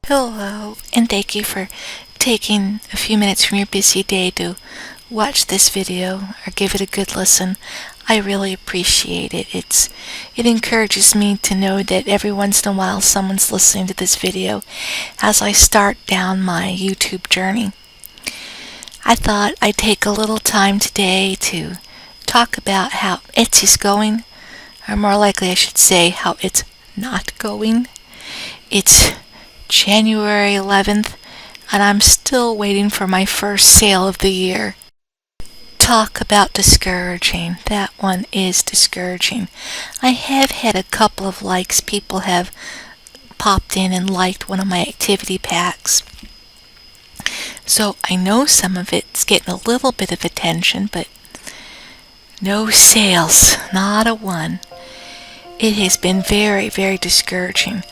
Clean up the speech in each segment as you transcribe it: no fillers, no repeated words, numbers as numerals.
Hello, and thank you for taking a few minutes from your busy day to watch this video or give it a good listen. I really appreciate it. It encourages me to know that every once in a while someone's listening to this video as I start down my YouTube journey. I thought I'd take a little time today to talk about how Etsy's going, or more likely I should say how it's not going. It's January 11th, and I'm still waiting for my first sale of the year. Talk about discouraging. That one is discouraging. I have had a couple of likes. People have popped in and liked one of my activity packs. So I know some of it's getting a little bit of attention, but no sales, not a one. It has been very, very discouraging.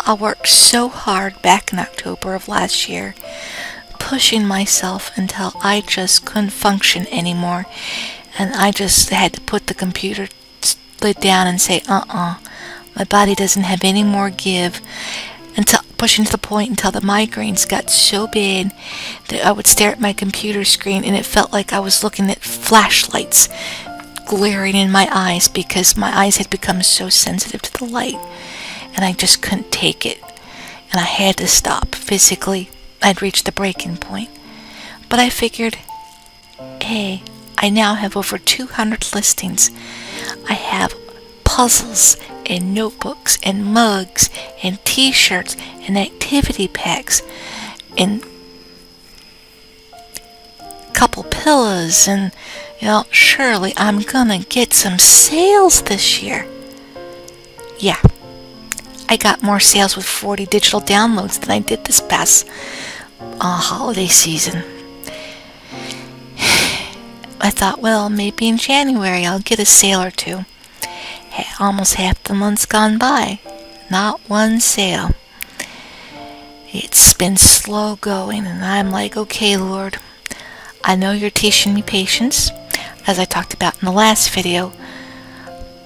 I worked so hard back in October of last year, pushing myself until I just couldn't function anymore, and I just had to put the computer lid down and say, my body doesn't have any more give, until pushing to the point until the migraines got so bad that I would stare at my computer screen and it felt like I was looking at flashlights glaring in my eyes because my eyes had become so sensitive to the light. And I just couldn't take it. And I had to stop. Physically, I'd reached the breaking point. But I figured, hey, I now have over 200 listings. I have puzzles and notebooks and mugs and t-shirts and activity packs and a couple pillows and, surely I'm gonna get some sales this year. Yeah. I got more sales with 40 digital downloads than I did this past holiday season. I thought, well, maybe in January I'll get a sale or two. Almost half the month's gone by. Not one sale. It's been slow going, and I'm like, okay, Lord, I know you're teaching me patience, as I talked about in the last video.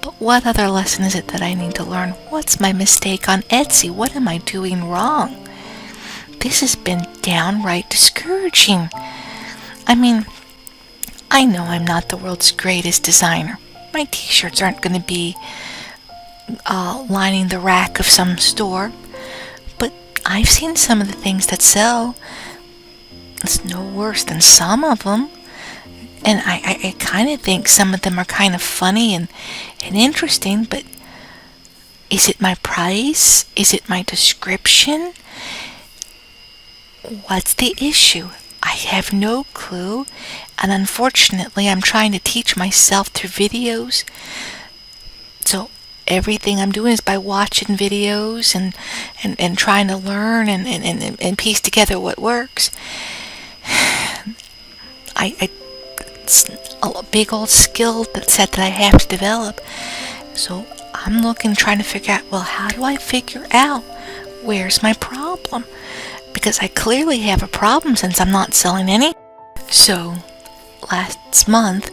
But what other lesson is it that I need to learn? What's my mistake on Etsy? What am I doing wrong? This has been downright discouraging. I mean, I know I'm not the world's greatest designer. My t-shirts aren't going to be lining the rack of some store. But I've seen some of the things that sell. It's no worse than some of them. And I kind of think some of them are kind of funny and interesting, but is it my price? Is it my description? What's the issue? I have no clue, and unfortunately I'm trying to teach myself through videos. So everything I'm doing is by watching videos and trying to learn and piece together what works. It's a big old skill set that I have to develop. So I'm trying to figure out, well, how do I figure out where's my problem? Because I clearly have a problem since I'm not selling any. So last month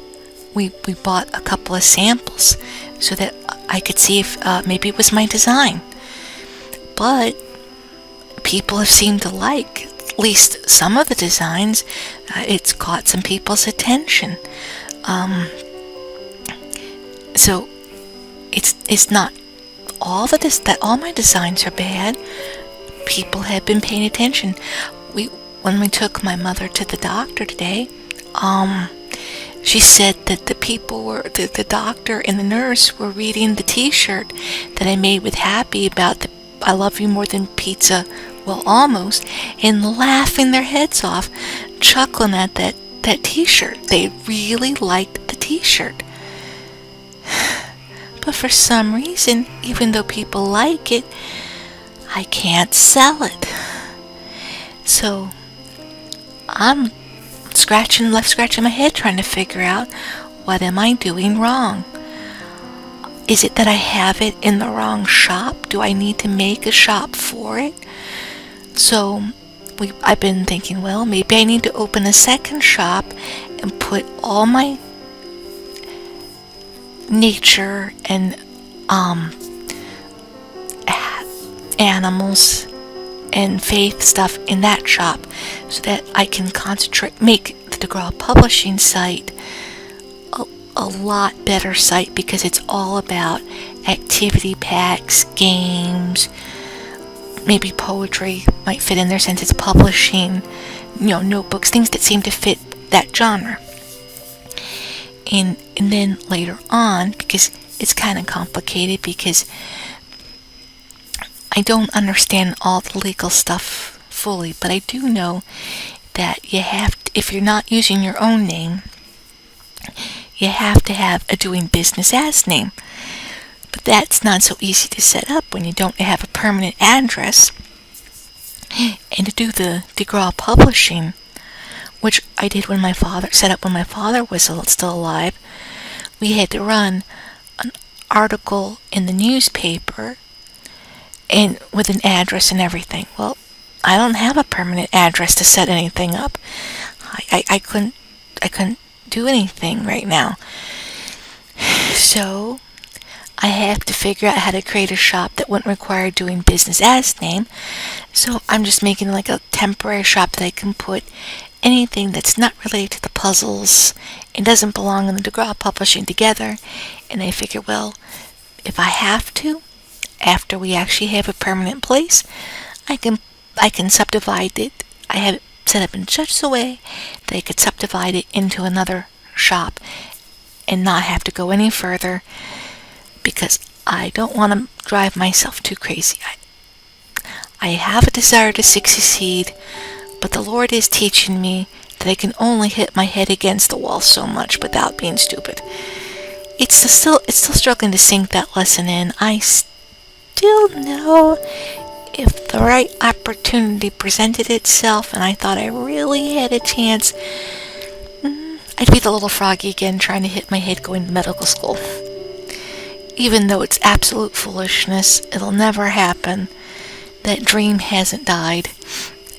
we bought a couple of samples so that I could see if maybe it was my design. But people have seemed to like at least some of the designs. It's caught some people's attention. So it's not all that all my designs are bad. People have been paying attention. When we took my mother to the doctor today, she said that the doctor and the nurse were reading the t-shirt that I made with Happy about the I love you more than pizza, well, almost, and laughing their heads off, chuckling at that t-shirt. They really liked the t-shirt. But for some reason, even though people like it, I can't sell it. So I'm left scratching my head trying to figure out, what am I doing wrong? Is it that I have it in the wrong shop? Do I need to make a shop for it? So I've been thinking, well, maybe I need to open a second shop and put all my nature and animals and faith stuff in that shop so that I can make the DeGraw publishing site a lot better site, because it's all about activity packs, games, maybe poetry might fit in there since it's publishing, notebooks, things that seem to fit that genre. And then later on, because it's kind of complicated, because I don't understand all the legal stuff fully, but I do know that if you're not using your own name, you have to have a doing business as name. But that's not so easy to set up when you don't have a permanent address. And to do the DeGraw publishing, which I did set up when my father was still alive, we had to run an article in the newspaper and with an address and everything. Well, I don't have a permanent address to set anything up. I couldn't do anything right now. So I have to figure out how to create a shop that wouldn't require doing business as name. So I'm just making like a temporary shop that I can put anything that's not related to the puzzles and doesn't belong in the DeGraw publishing together. And I figure, well, if I have to, after we actually have a permanent place, I can subdivide it. I have it set up in such a way that I could subdivide it into another shop and not have to go any further, because I don't want to drive myself too crazy. I have a desire to succeed, but the Lord is teaching me that I can only hit my head against the wall so much without being stupid. It's still struggling to sink that lesson in. I still know if the right opportunity presented itself and I thought I really had a chance, I'd be the little froggy again trying to hit my head going to medical school. Even though it's absolute foolishness, it'll never happen. That dream hasn't died,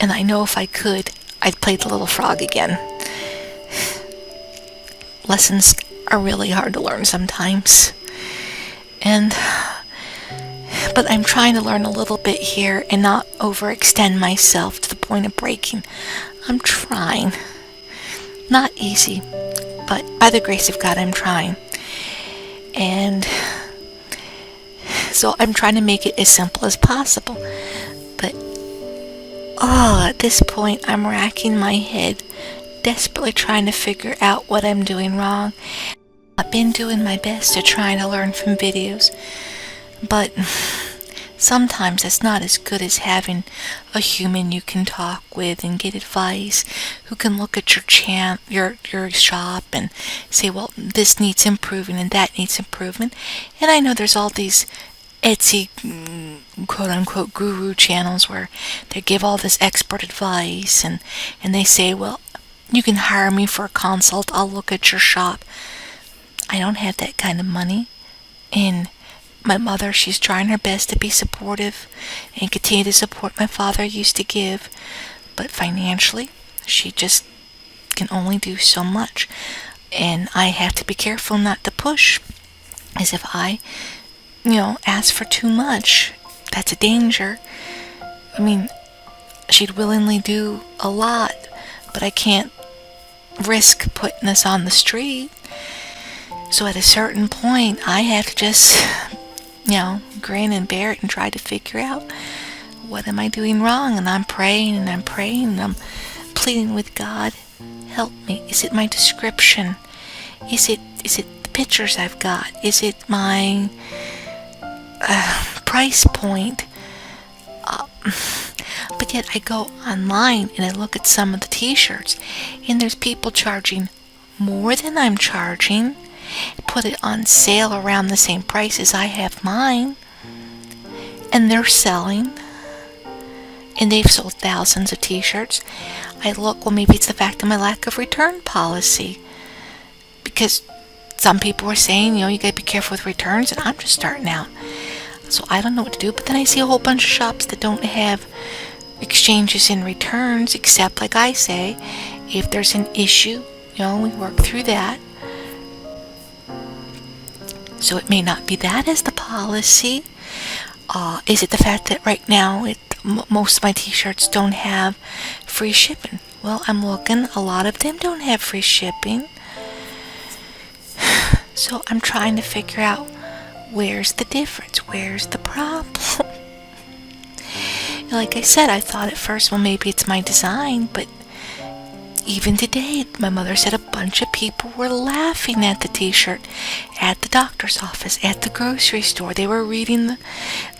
and I know if I could, I'd play the little frog again. Lessons are really hard to learn sometimes. But I'm trying to learn a little bit here and not overextend myself to the point of breaking. I'm trying. Not easy, but by the grace of God, I'm trying. And so I'm trying to make it as simple as possible. But, at this point, I'm racking my head, desperately trying to figure out what I'm doing wrong. I've been doing my best to try to learn from videos, but sometimes it's not as good as having a human you can talk with and get advice, who can look at your shop and say, well, this needs improving and that needs improvement. And I know there's all these Etsy quote-unquote guru channels where they give all this expert advice and they say, well, you can hire me for a consult, I'll look at your shop. I don't have that kind of money, and my mother, she's trying her best to be supportive and continue to support my father used to give, but financially, she just can only do so much, and I have to be careful not to push, as if I, ask for too much. That's a danger. I mean, she'd willingly do a lot, but I can't risk putting this on the street. So at a certain point, I have to just, grin and bear it and try to figure out what am I doing wrong. And I'm praying and I'm praying and I'm pleading with God, help me. Is it my description? Is it the pictures I've got? Is it my price point? But yet I go online and I look at some of the t-shirts and there's people charging more than I'm charging, put it on sale around the same price as I have mine, and they're selling, and they've sold thousands of t-shirts. I look, well, maybe it's the fact of my lack of return policy, because some people are saying, you gotta be careful with returns, and I'm just starting out, so I don't know what to do. But then I see a whole bunch of shops that don't have exchanges and returns, except, like I say, if there's an issue, we work through that. So it may not be that as the policy. Is it the fact that right now most of my t-shirts don't have free shipping. Well, I'm looking, a lot of them don't have free shipping. So I'm trying to figure out where's the difference, where's the problem. Like I said, I thought at first, well, maybe it's my design, but even today, my mother said a bunch of people were laughing at the t-shirt at the doctor's office, at the grocery store. They were reading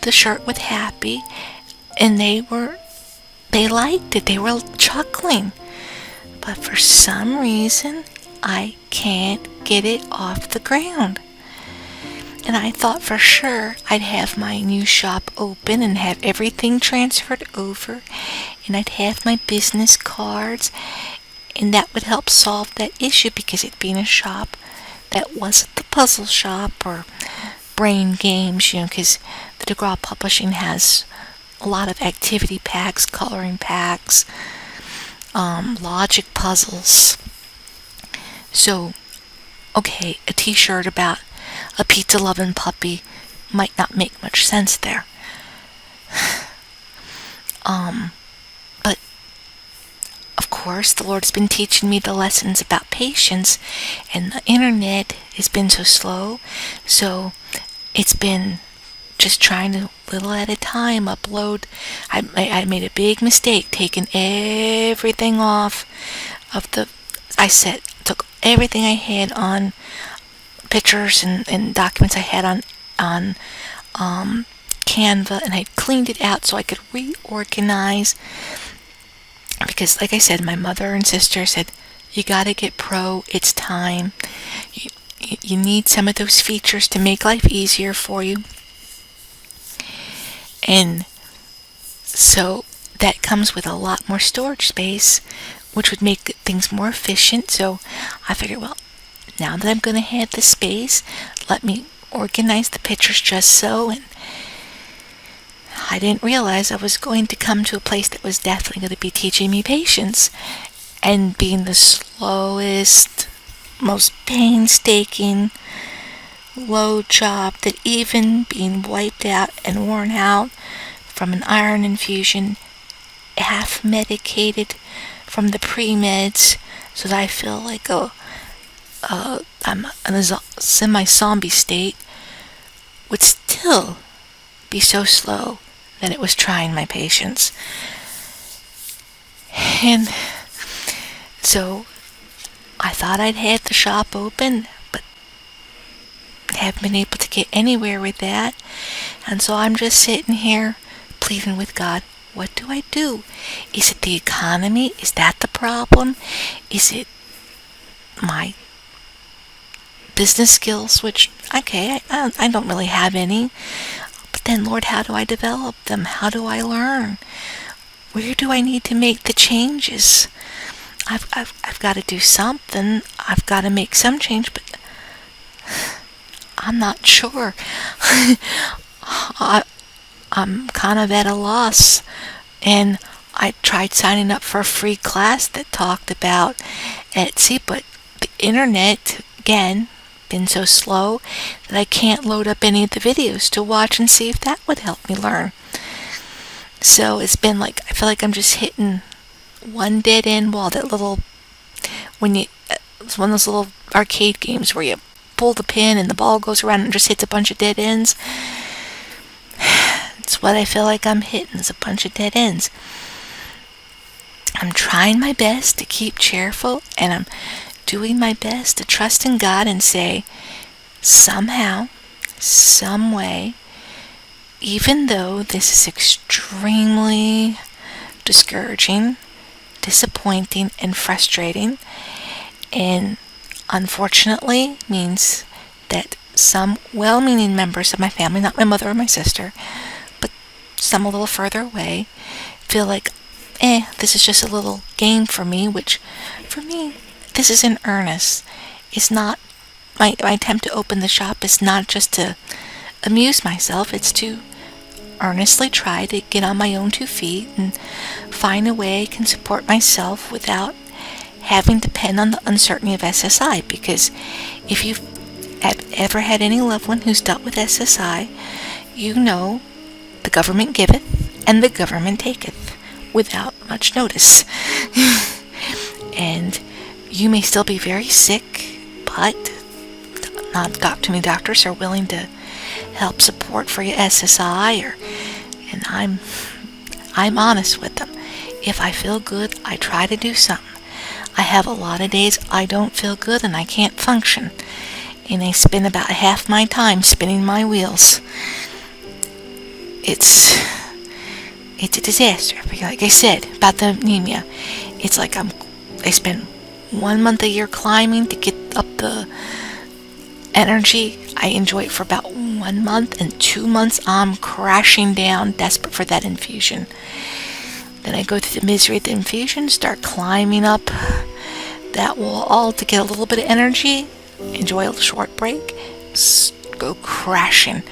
the shirt with happy, and they liked it. They were chuckling. But for some reason, I can't get it off the ground. And I thought for sure I'd have my new shop open and have everything transferred over, and I'd have my business cards, and that would help solve that issue, because it being a shop that wasn't the puzzle shop or brain games, because the DeGraw Publishing has a lot of activity packs, coloring packs, logic puzzles. So, okay, a t-shirt about a pizza-loving puppy might not make much sense there. But, of course, the Lord's been teaching me the lessons about patience, and the internet has been so slow, so it's been just trying to, little at a time, upload. I made a big mistake taking everything off of took everything I had on pictures and documents I had on Canva, and I cleaned it out so I could reorganize, because like I said, my mother and sister said, you gotta get pro, it's time. You need some of those features to make life easier for you. And so that comes with a lot more storage space, which would make things more efficient. So I figured, well, now that I'm going to have the space, let me organize the pictures just so. And I didn't realize I was going to come to a place that was definitely going to be teaching me patience, and being the slowest, most painstaking load job, that even being wiped out and worn out from an iron infusion, half medicated from the pre-meds, so that I feel like I'm in a semi-zombie state, would still be so slow that it was trying my patience. And so I thought I'd had the shop open, but haven't been able to get anywhere with that. And so I'm just sitting here pleading with God, what do I do? Is it the economy? Is that the problem? Is it my business skills, which, okay, I don't really have any. But then, Lord, how do I develop them? How do I learn? Where do I need to make the changes? I've got to do something. I've got to make some change, but I'm not sure. I'm kind of at a loss. And I tried signing up for a free class that talked about Etsy, but the internet, again, been so slow that I can't load up any of the videos to watch and see if that would help me learn. So it's been like, I feel like I'm just hitting one dead end wall. That little, it's one of those little arcade games where you pull the pin and the ball goes around and just hits a bunch of dead ends. It's what I feel like I'm hitting, is a bunch of dead ends. I'm trying my best to keep cheerful, and I'm doing my best to trust in God and say, somehow, some way, even though this is extremely discouraging, disappointing, and frustrating, and unfortunately means that some well-meaning members of my family, not my mother or my sister, but some a little further away, feel like, this is just a little game for me, which, for me, this is in earnest. It's not, my attempt to open the shop is not just to amuse myself, it's to earnestly try to get on my own 2 feet and find a way I can support myself without having to depend on the uncertainty of SSI. Because if you've ever had any loved one who's dealt with SSI, you know The government giveth, and the government taketh, without much notice. And you may still be very sick, but not too many doctors are willing to help support for your SSI, and I'm honest with them. If I feel good, I try to do something. I have a lot of days I don't feel good and I can't function, and I spend about half my time spinning my wheels. It's a disaster. Like I said about the anemia, it's like I spend 1 month a year climbing to get up the energy. I enjoy it for about 1 month, and 2 months I'm crashing down, desperate for that infusion. Then I go through the misery of the infusion, start climbing up that wall all to get a little bit of energy, enjoy a short break, go crashing.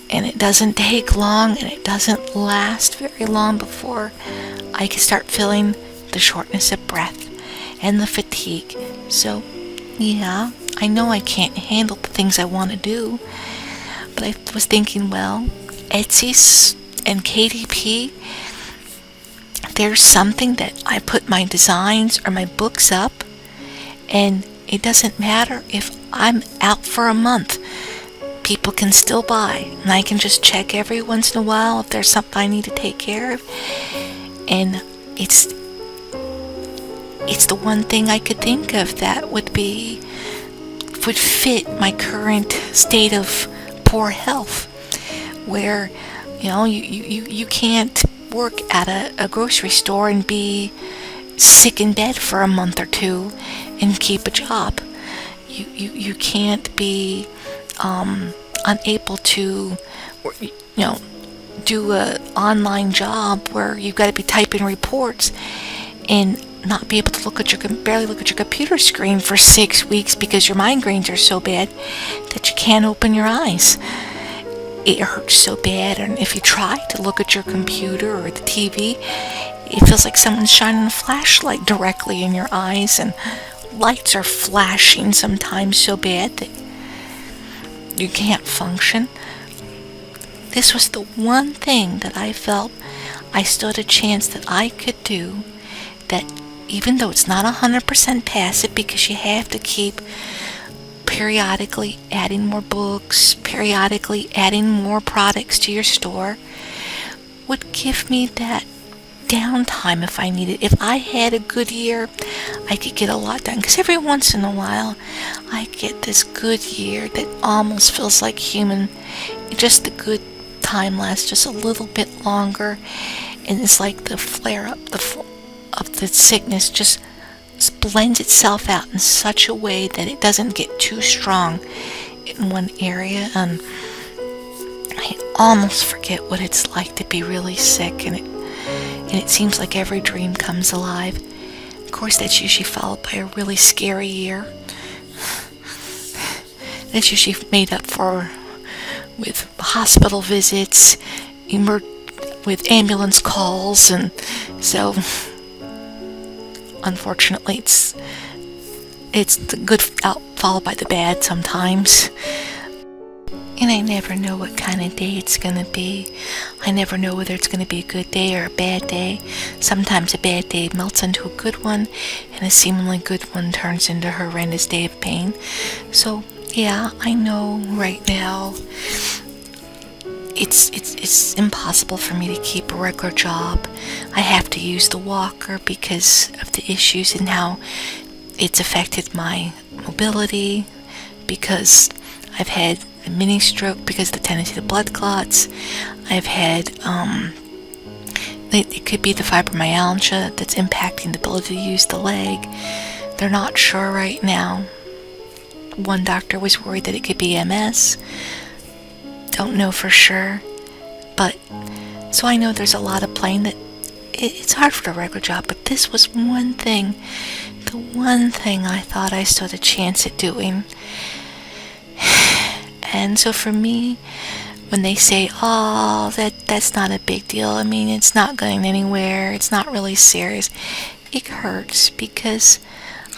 And it doesn't take long, and it doesn't last very long before I can start feeling the shortness of breath and the fatigue. So, yeah, I know I can't handle the things I want to do, but I was thinking, well, Etsy and KDP, there's something that I put my designs or my books up, and it doesn't matter if I'm out for a month. People can still buy, and I can just check every once in a while if there's something I need to take care of. And it's the one thing I could think of that would fit my current state of poor health, where you can't work at a grocery store and be sick in bed for a month or two and keep a job. You can't be unable to do a online job where you've got to be typing reports and not be able to barely look at your computer screen for 6 weeks because your migraines are so bad that you can't open your eyes. It hurts so bad, and if you try to look at your computer or the TV, it feels like someone's shining a flashlight directly in your eyes, and lights are flashing sometimes so bad that you can't function. This was the one thing that I felt I stood a chance that I could do, that even though it's not 100% passive, because you have to keep periodically adding more books, periodically adding more products to your store, would give me that downtime if I needed. If I had a good year, I could get a lot done. Because every once in a while, I get this good year that almost feels like human. Just the good time lasts just a little bit longer, and it's like the flare up of the sickness just blends itself out in such a way that it doesn't get too strong in one area, and I almost forget what it's like to be really sick, and it seems like every dream comes alive. Of course, that's usually followed by a really scary year. That's usually made up for with hospital visits, with ambulance calls, and so unfortunately it's the good followed by the bad sometimes. And I never know what kind of day it's going to be. I never know whether it's going to be a good day or a bad day. Sometimes a bad day melts into a good one, and a seemingly good one turns into a horrendous day of pain. So, yeah, I know right now it's impossible for me to keep a regular job. I have to use the walker because of the issues and how it's affected my mobility, because I've had a mini stroke because of the tendency to blood clots. I've had it could be the fibromyalgia that's impacting the ability to use the leg. They're not sure right now. One doctor was worried that it could be MS. Don't know for sure, but so I know there's a lot of playing that it's hard for a regular job, but this was the one thing I thought I stood a chance at doing. And so for me, when they say, oh, that's not a big deal, I mean, it's not going anywhere, it's not really serious, it hurts because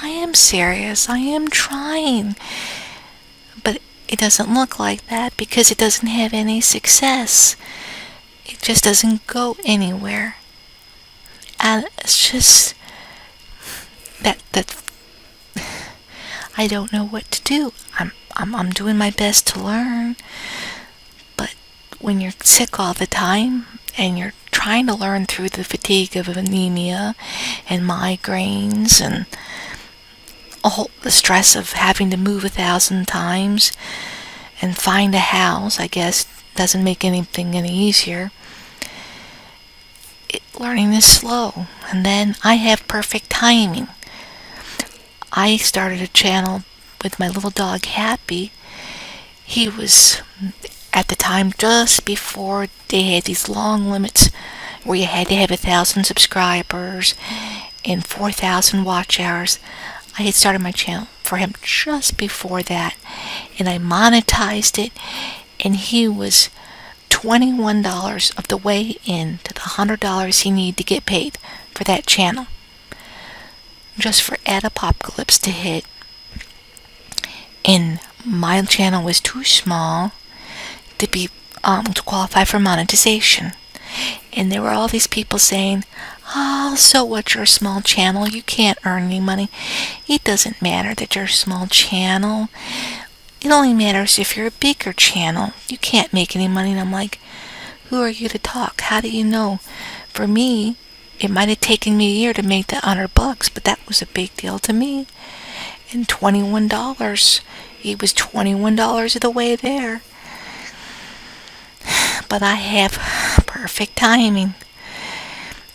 I am serious, I am trying. But it doesn't look like that because it doesn't have any success. it just doesn't go anywhere. And it's just that I don't know what to do. I'm doing my best to learn, but when you're sick all the time and you're trying to learn through the fatigue of anemia and migraines and all the stress of having to move 1,000 times and find a house, I guess, doesn't make anything any easier. Learning is slow, and then I have perfect timing. I started a channel with my little dog Happy. He was at the time just before they had these long limits where you had to have 1,000 subscribers and 4,000 watch hours. I had started my channel for him just before that, and I monetized it, and he was $21 of the way in to the $100 he needed to get paid for that channel, just for Apocalypse to hit. And my channel was too small to be to qualify for monetization. And there were all these people saying, "Oh, so what, you're a small channel, you can't earn any money. It doesn't matter that you're a small channel. It only matters if you're a bigger channel. You can't make any money." And I'm like, who are you to talk? How do you know? For me, it might have taken me a year to make the $100, but that was a big deal to me. And $21. It was $21 of the way there. But I have perfect timing.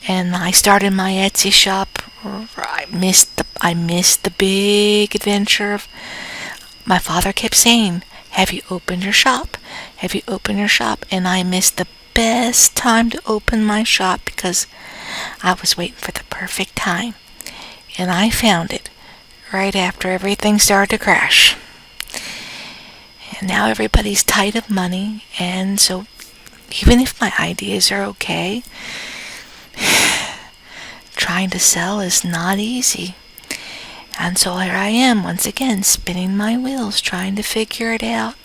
And I started my Etsy shop. I missed the big adventure of. My father kept saying, "Have you opened your shop? Have you opened your shop?" And I missed the best time to open my shop because I was waiting for the perfect time. And I found it right after everything started to crash. And now everybody's tight of money, and so even if my ideas are okay, trying to sell is not easy. And so here I am once again spinning my wheels trying to figure it out,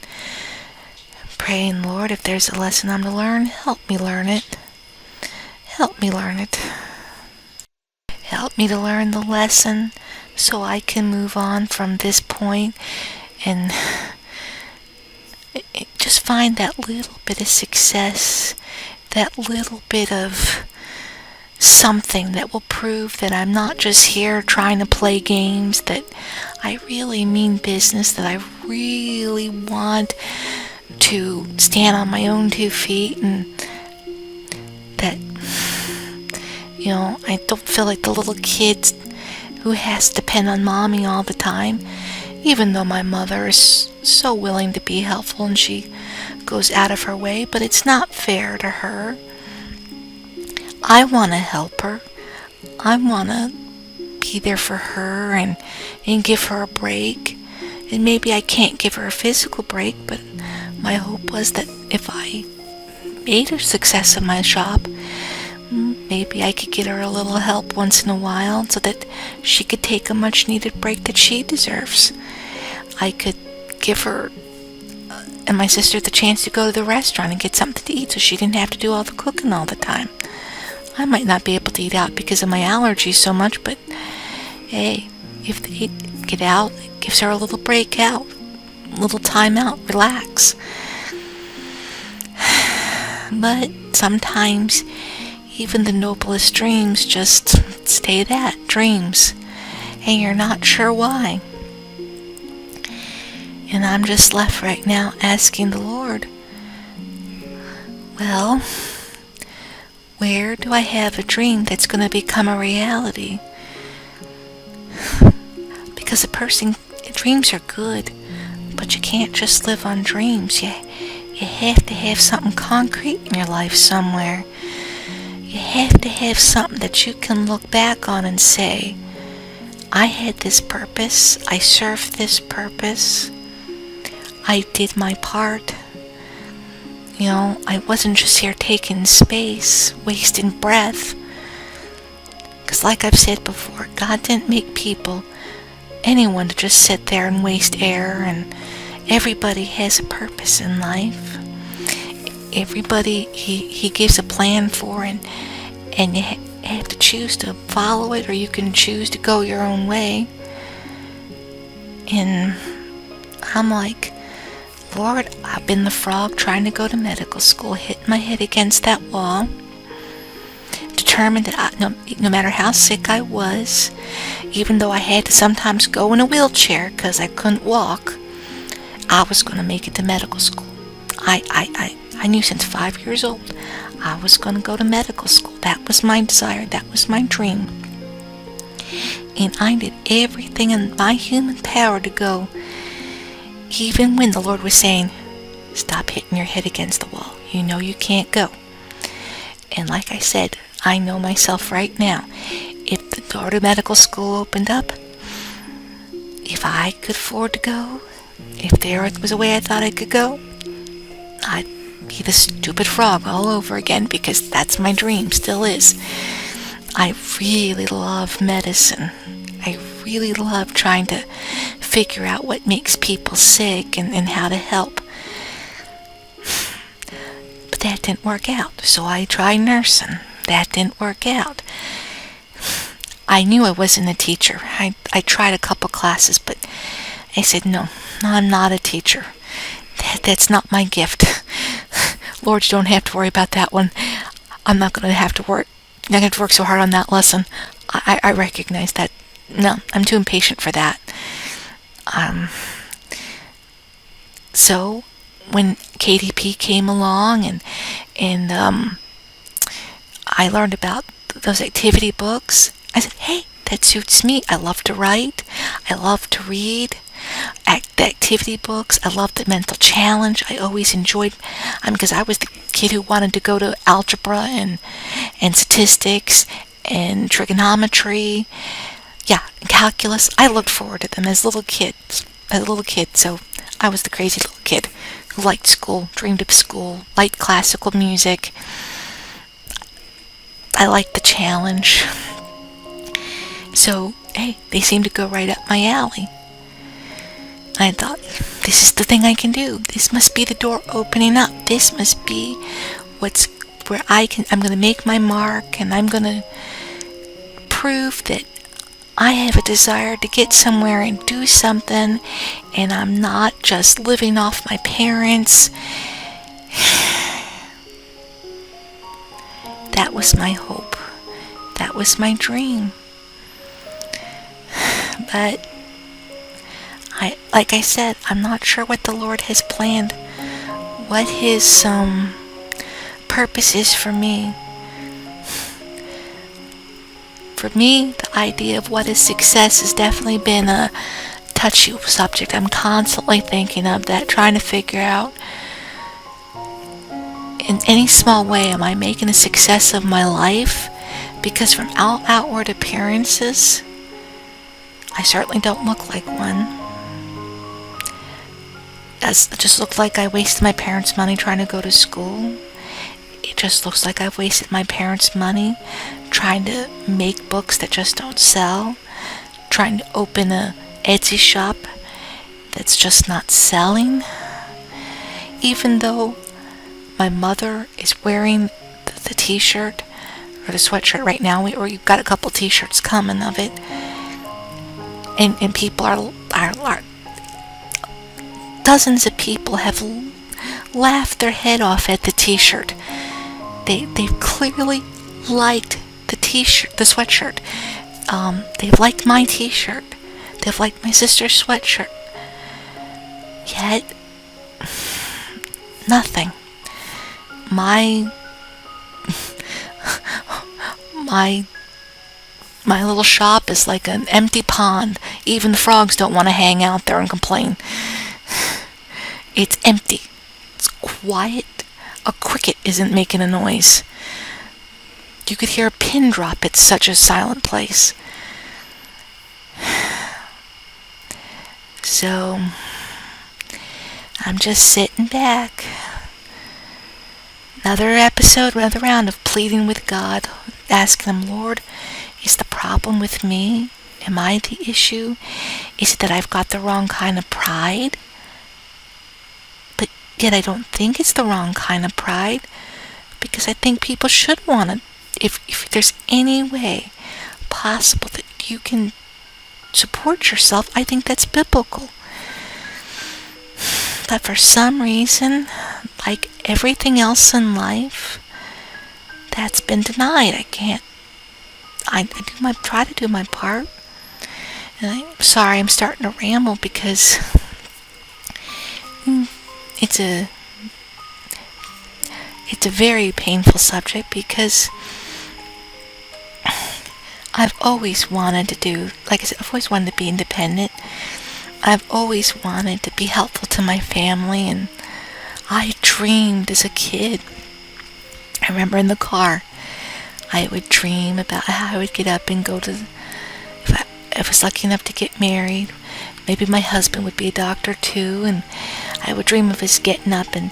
praying, "Lord, if there's a lesson I'm to learn, help me learn it. Help me learn it. Help me to learn the lesson so I can move on from this point and just find that little bit of success, that little bit of something that will prove that I'm not just here trying to play games, that I really mean business, that I really want to stand on my own 2 feet, and that, I don't feel like the little kid who has to depend on mommy all the time, even though my mother is so willing to be helpful and she goes out of her way, but it's not fair to her. I want to help her. I want to be there for her and give her a break. And maybe I can't give her a physical break, but my hope was that if I made a success of my shop, maybe I could get her a little help once in a while so that she could take a much needed break that she deserves. I could give her and my sister the chance to go to the restaurant and get something to eat so she didn't have to do all the cooking all the time. I might not be able to eat out because of my allergies so much, but hey, if they get out, it gives her a little break out, a little time out, relax. But sometimes even the noblest dreams just stay that, dreams, and you're not sure why. And I'm just left right now asking the Lord, well, where do I have a dream that's going to become a reality? Because dreams are good, but you can't just live on dreams. You have to have something concrete in your life somewhere. You have to have something that you can look back on and say, I had this purpose, I served this purpose, I did my part. I wasn't just here taking space, wasting breath. Because like I've said before, God didn't make anyone to just sit there and waste air, and everybody has a purpose in life. everybody he gives a plan for, and you have to choose to follow it, or you can choose to go your own way. And I'm like, Lord, I've been the frog trying to go to medical school, hit my head against that wall, determined that no matter how sick I was, even though I had to sometimes go in a wheelchair because I couldn't walk, I was going to make it to medical school. I knew since 5 years old I was going to go to medical school. That was my desire. That was my dream. And I did everything in my human power to go, even when the Lord was saying, stop hitting your head against the wall. You know you can't go. And like I said, I know myself right now. If the door to medical school opened up, if I could afford to go, if there was a way I thought I could go, I'd be the stupid frog all over again, because that's my dream, still is. I really love medicine. I really love trying to figure out what makes people sick and how to help. But that didn't work out, so I tried nursing. That didn't work out. I knew I wasn't a teacher. I tried a couple classes, but I said, no, I'm not a teacher. That's not my gift. Lord, you don't have to worry about that one. I'm not going to have to work. I'm not going to work so hard on that lesson. I recognize that. No, I'm too impatient for that. So when KDP came along and I learned about those activity books, I said, hey, that suits me. I love to write. I love to read. The activity books. I love the mental challenge. I always enjoyed, because I was the kid who wanted to go to algebra and statistics and trigonometry. Yeah, calculus. I looked forward to them as a little kid. So I was the crazy little kid who liked school, dreamed of school, liked classical music. I liked the challenge. So, hey, they seemed to go right up my alley. I thought, this is the thing I can do. This must be the door opening up. This must be where I'm going to make my mark, and I'm going to prove that I have a desire to get somewhere and do something, and I'm not just living off my parents. That was my hope. That was my dream. But like I said, I'm not sure what the Lord has planned, what His purpose is for me. For me, the idea of what is success has definitely been a touchy subject. I'm constantly thinking of that, trying to figure out, in any small way, am I making a success of my life? Because from outward appearances, I certainly don't look like one. It just looked like I wasted my parents' money trying to go to school. It just looks like I've wasted my parents' money trying to make books that just don't sell, trying to open a Etsy shop that's just not selling. Even though my mother is wearing the t-shirt or the sweatshirt right now, or you've got a couple t-shirts coming of it, and people are dozens of people have laughed their head off at the t-shirt. They've clearly liked the t-shirt, the sweatshirt. They've liked my t-shirt. They've liked my sister's sweatshirt. Yet, nothing. My little shop is like an empty pond. Even the frogs don't want to hang out there and complain. It's empty. It's quiet. A cricket isn't making a noise. You could hear a pin drop. It's such a silent place. So, I'm just sitting back. Another episode, another round of pleading with God, asking Him, Lord, is the problem with me? Am I the issue? Is it that I've got the wrong kind of pride? But Yet I don't think it's the wrong kind of pride, because I think people should want to, if there's any way possible that you can support yourself, I think that's biblical. But for some reason, like everything else in life, that's been denied. I can't. Try to do my part. And I'm sorry, I'm starting to ramble because it's a very painful subject, because I've always wanted to do, like I said, I've always wanted to be independent. I've always wanted to be helpful to my family, and I dreamed as a kid. I remember in the car, I would dream about how I would get up and go to, if I was lucky enough to get married, maybe my husband would be a doctor too, and I would dream of us getting up and,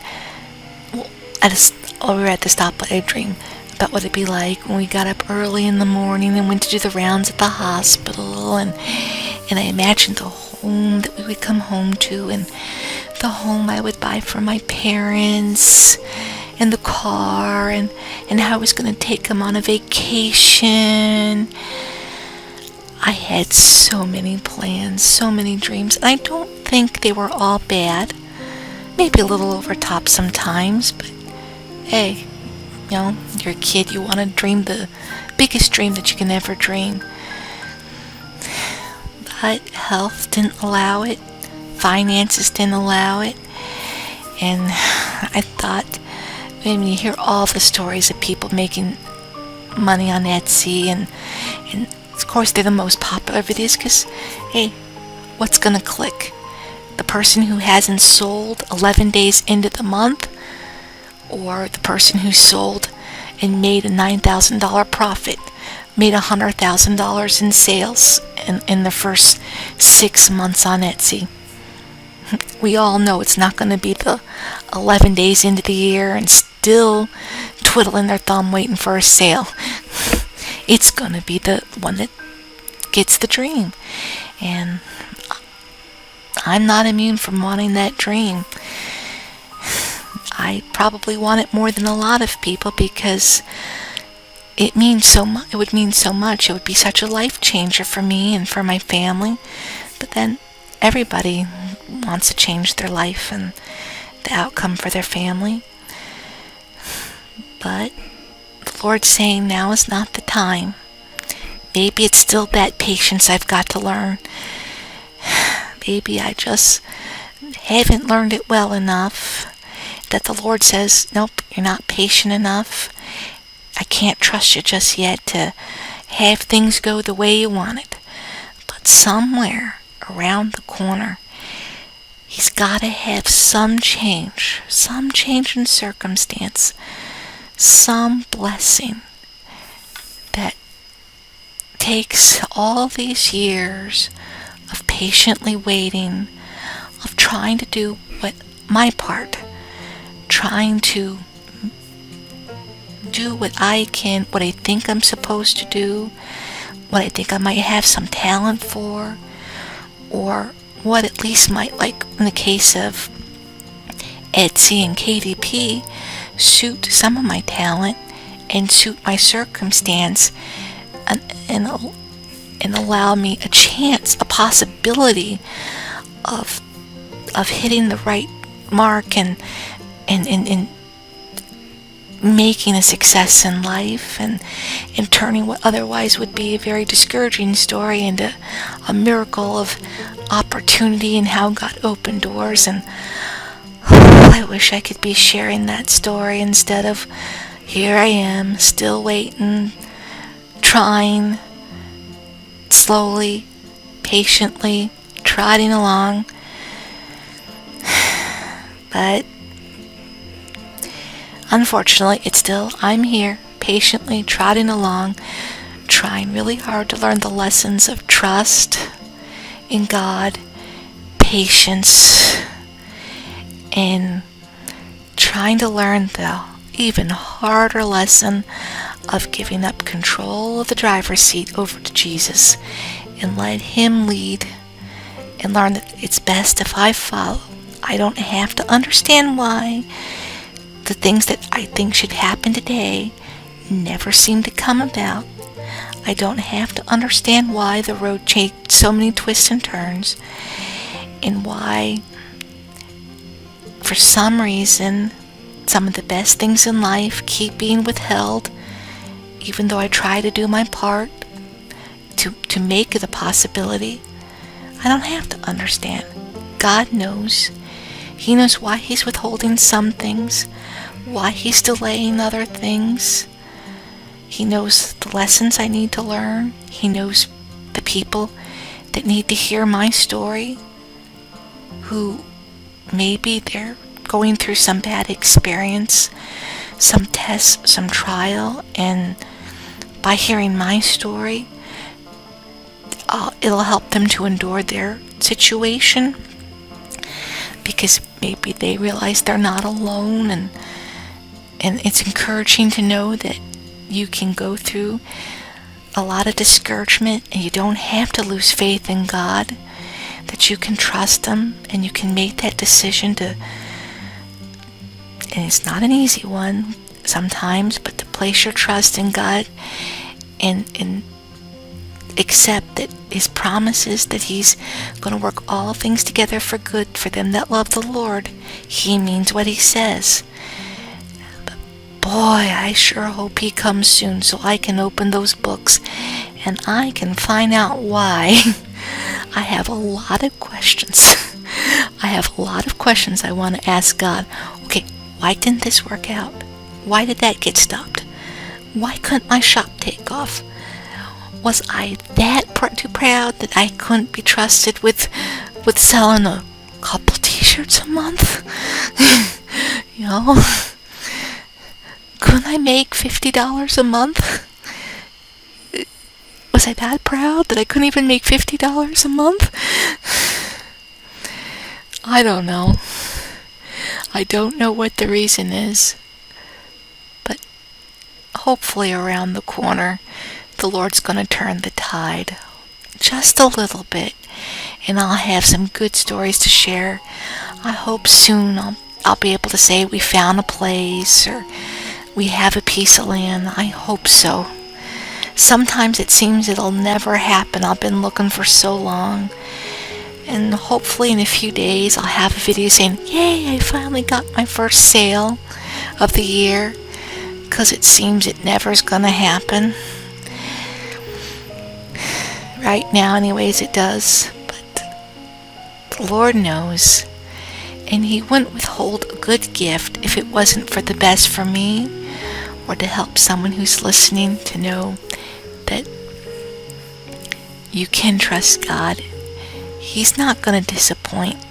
we were at the stoplight, I'd dream about what it'd be like when we got up early in the morning and went to do the rounds at the hospital, and I imagined the home that we would come home to, and the home I would buy for my parents, and the car, and how I was going to take them on a vacation. I had so many plans, so many dreams, and I don't think they were all bad. Maybe a little over top sometimes, but hey, you're a kid, you want to dream the biggest dream that you can ever dream. But health didn't allow it, finances didn't allow it, and I thought, when you hear all the stories of people making money on Etsy, and of course they're the most popular videos, because, hey, what's gonna click? The person who hasn't sold 11 days into the month, or the person who sold and made a $9,000 profit, made $100,000 in sales in the first 6 months on Etsy? We all know it's not going to be the 11 days into the year and still twiddling their thumb waiting for a sale. It's going to be the one that gets the dream. And I'm not immune from wanting that dream. I probably want it more than a lot of people, because it means so much. It would mean so much. It would be such a life changer for me and for my family. But then everybody wants to change their life and the outcome for their family. But the Lord's saying now is not the time. Maybe it's still that patience I've got to learn. Maybe I just haven't learned it well enough, that the Lord says, nope, you're not patient enough. I can't trust you just yet to have things go the way you want it. But somewhere around the corner, He's got to have some change in circumstance, some blessing that takes all these years of patiently waiting, of trying to do my part, trying to do what I think I'm supposed to do, what I think I might have some talent for, or what at least might, like in the case of Etsy and KDP, suit some of my talent and suit my circumstance, and allow me a chance, a possibility of hitting the right mark and making a success in life, and turning what otherwise would be a very discouraging story into a miracle of opportunity, and how God opened doors. And I wish I could be sharing that story instead of here I am still waiting, trying, slowly, patiently, trotting along. But unfortunately, I'm here, patiently trotting along, trying really hard to learn the lessons of trust in God, patience, and trying to learn the even harder lesson of giving up control of the driver's seat over to Jesus and let Him lead, and learn that it's best if I follow. I don't have to understand why the things that I think should happen today never seem to come about. I don't have to understand why the road takes so many twists and turns, and why, for some reason, some of the best things in life keep being withheld, even though I try to do my part to make it a possibility. I don't have to understand. God knows. He knows why He's withholding some things, why He's delaying other things. He knows the lessons I need to learn. He knows the people that need to hear my story, who maybe they're going through some bad experience, some test, some trial, and by hearing my story, it'll help them to endure their situation, because maybe they realize they're not alone, and it's encouraging to know that you can go through a lot of discouragement and you don't have to lose faith in God, that you can trust Him and you can make that decision to, and it's not an easy one sometimes, but to place your trust in God and accept that His promises, that He's going to work all things together for good for them that love the Lord. He means what He says. But boy, I sure hope He comes soon so I can open those books and I can find out why. I have a lot of questions. I have a lot of questions I want to ask God. Okay, why didn't this work out? Why did that get stopped? Why couldn't my shop take off? Was I that too proud that I couldn't be trusted with selling a couple t-shirts a month? You know? Couldn't I make $50 a month? Was I that proud that I couldn't even make $50 a month? I don't know. I don't know what the reason is. But hopefully around the corner, the Lord's going to turn the tide just a little bit, and I'll have some good stories to share. I hope soon I'll be able to say we found a place or we have a piece of land. I hope so. Sometimes it seems it'll never happen. I've been looking for so long, and hopefully in a few days I'll have a video saying, yay, I finally got my first sale of the year, because it seems it never is going to happen. Right now, anyways, it does, but the Lord knows, and He wouldn't withhold a good gift if it wasn't for the best for me, or to help someone who's listening to know that you can trust God. He's not going to disappoint.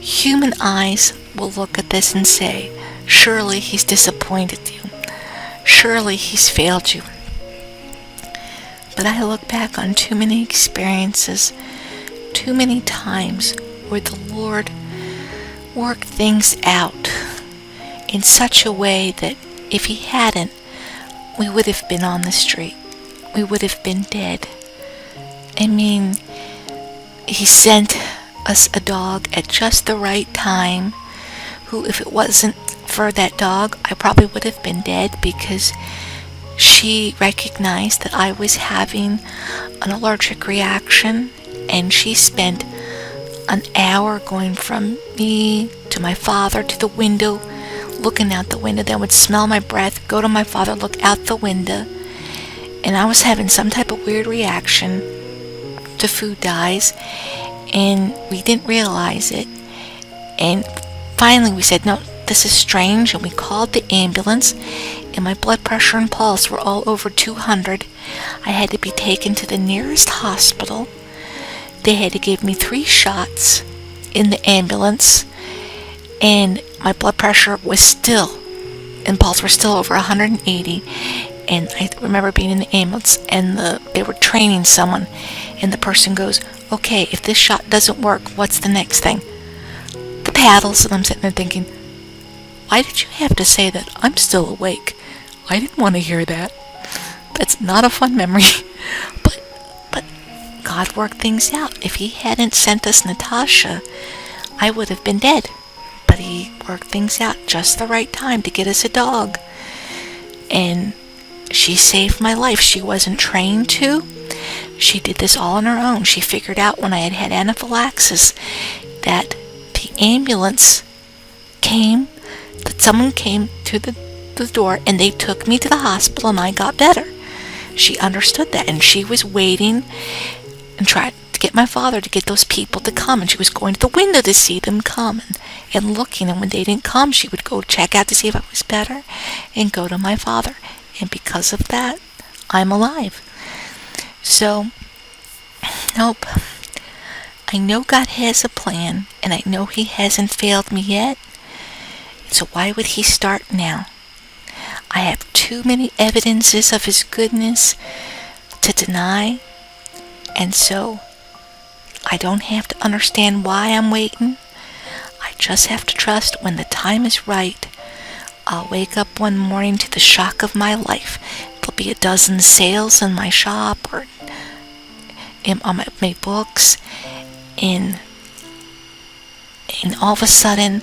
Human eyes will look at this and say, surely He's disappointed you. Surely He's failed you. But I look back on too many experiences, too many times where the Lord worked things out in such a way that if He hadn't, we would have been on the street. We would have been dead. I mean, He sent us a dog at just the right time, who, if it wasn't for that dog, I probably would have been dead, because she recognized that I was having an allergic reaction, and she spent an hour going from me to my father to the window, looking out the window, then would smell my breath, go to my father, look out the window, and I was having some type of weird reaction to food dyes, and we didn't realize it, and finally we said, no, this is strange, and we called the ambulance, and my blood pressure and pulse were all over 200. I had to be taken to the nearest hospital. They had to give me 3 shots in the ambulance, and my blood pressure was still, and pulse were still over 180, and I remember being in the ambulance, and they were training someone, and the person goes, okay, if this shot doesn't work, what's the next thing? The paddles. And I'm sitting there thinking, why did you have to say that? I'm still awake. I didn't want to hear that. That's not a fun memory. But God worked things out. If He hadn't sent us Natasha, I would have been dead. But he worked things out just the right time to get us a dog. And she saved my life. She wasn't trained to. She did this all on her own. She figured out when I had had anaphylaxis that the ambulance came, that someone came to the door and they took me to the hospital and I got better. She understood that, and she was waiting and tried to get my father to get those people to come, and she was going to the window to see them come and looking, and when they didn't come she would go check out to see if I was better and go to my father, and because of that I'm alive. So nope, I know God has a plan, and I know He hasn't failed me yet, so why would He start now? I have too many evidences of His goodness to deny, and so I don't have to understand why I'm waiting. I just have to trust when the time is right. I'll wake up one morning to the shock of my life. There'll be a dozen sales in my shop or on my books, and all of a sudden,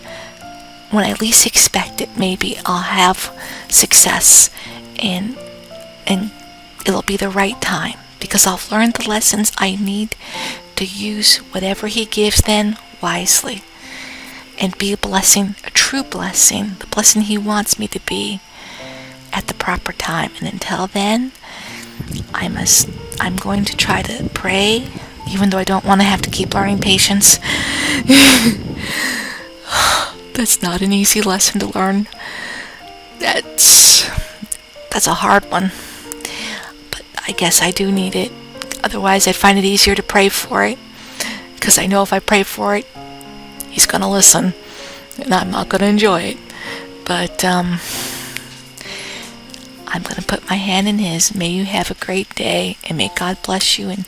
when I least expect it, maybe I'll have success, and it'll be the right time, because I've learned the lessons I need to use whatever He gives then wisely and be a blessing, a true blessing, the blessing He wants me to be at the proper time. And until then, I'm going to try to pray, even though I don't want to have to keep learning patience. That's not an easy lesson to learn. That's a hard one. But I guess I do need it. Otherwise, I'd find it easier to pray for it. Because I know if I pray for it, He's going to listen. And I'm not going to enjoy it. But I'm going to put my hand in His. May you have a great day. And may God bless you and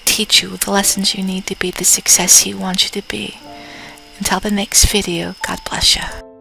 teach you the lessons you need to be the success He wants you to be. Until the next video, God bless you.